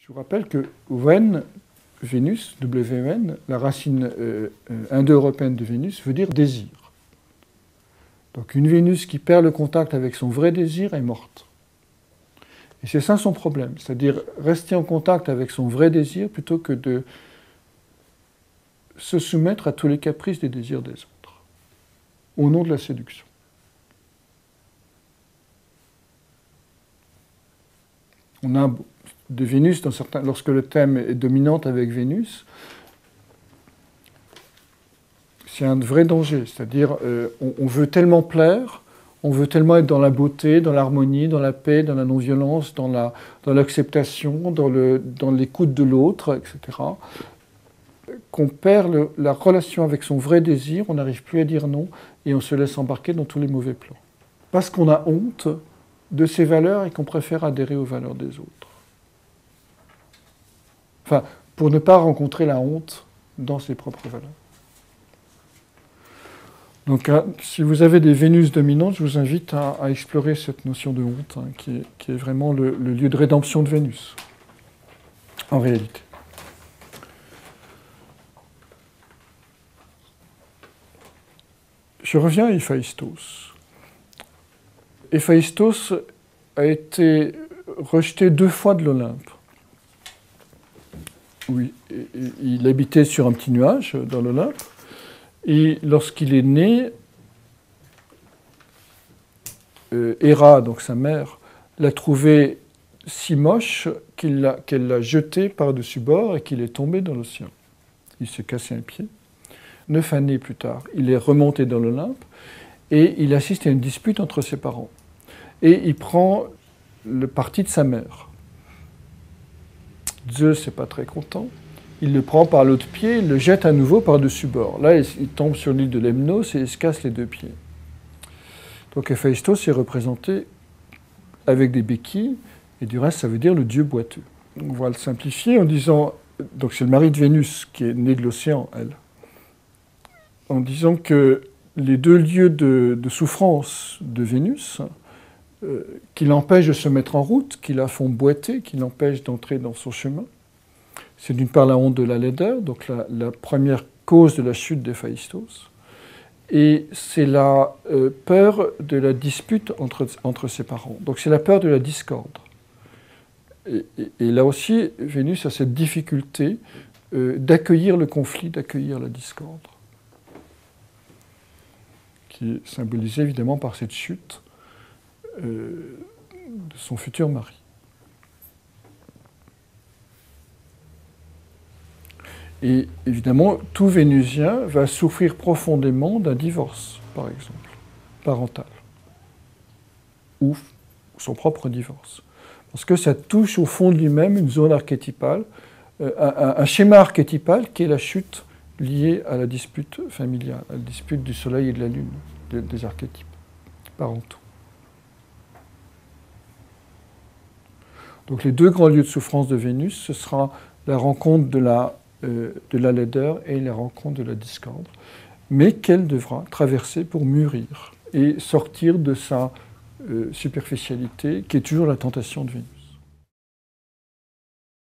Je vous rappelle que Wen, Vénus, W-E-N, la racine indo-européenne de Vénus, veut dire désir. Donc une Vénus qui perd le contact avec son vrai désir est morte. Et c'est ça son problème, c'est-à-dire rester en contact avec son vrai désir plutôt que de se soumettre à tous les caprices des désirs des autres, au nom de la séduction. On a de Vénus, lorsque le thème est dominant avec Vénus, c'est un vrai danger, c'est-à-dire on veut tellement plaire, on veut tellement être dans la beauté, dans l'harmonie, dans la paix, dans la non-violence, dans l'acceptation, dans l'écoute de l'autre, etc., qu'on perd la relation avec son vrai désir, on n'arrive plus à dire non, et on se laisse embarquer dans tous les mauvais plans. Parce qu'on a honte de ses valeurs et qu'on préfère adhérer aux valeurs des autres. Enfin, pour ne pas rencontrer la honte dans ses propres valeurs. Donc, si vous avez des Vénus dominantes, je vous invite à explorer cette notion de honte, hein, qui est vraiment le lieu de rédemption de Vénus, en réalité. Je reviens à Héphaïstos. Héphaïstos a été rejeté 2 fois de l'Olympe. Oui, il habitait sur un petit nuage dans l'Olympe. Et lorsqu'il est né, Héra, donc sa mère, l'a trouvé si moche qu'elle l'a jeté par-dessus bord et qu'il est tombé dans l'océan. Il s'est cassé un pied. 9 années plus tard, il est remonté dans l'Olympe et il assiste à une dispute entre ses parents. Et il prend le parti de sa mère. Zeus n'est pas très content. Il le prend par l'autre pied, il le jette à nouveau par-dessus bord. Là, il tombe sur l'île de Lemnos et il se casse les 2 pieds. Donc Héphaïstos est représenté avec des béquilles, et du reste, ça veut dire le dieu boiteux. On va le simplifier en disant, donc c'est le mari de Vénus qui est né de l'océan, elle, en disant que les 2 lieux de souffrance de Vénus, qui l'empêchent de se mettre en route, qui la font boiter, qui l'empêchent d'entrer dans son chemin, c'est d'une part la honte de la laideur, donc la première cause de la chute d'Héphaïstos, et c'est la peur de la dispute entre ses parents. Donc c'est la peur de la discorde. Et là aussi, Vénus a cette difficulté d'accueillir le conflit, d'accueillir la discorde, qui est symbolisée évidemment par cette chute de son futur mari. Et évidemment, tout Vénusien va souffrir profondément d'un divorce, par exemple, parental, ou son propre divorce. Parce que ça touche au fond de lui-même une zone archétypale, un schéma archétypal qui est la chute liée à la dispute familiale, à la dispute du soleil et de la lune, des archétypes parentaux. Donc les 2 grands lieux de souffrance de Vénus, ce sera la rencontre de la laideur et la rencontre de la discorde, mais qu'elle devra traverser pour mûrir et sortir de sa superficialité, qui est toujours la tentation de Vénus.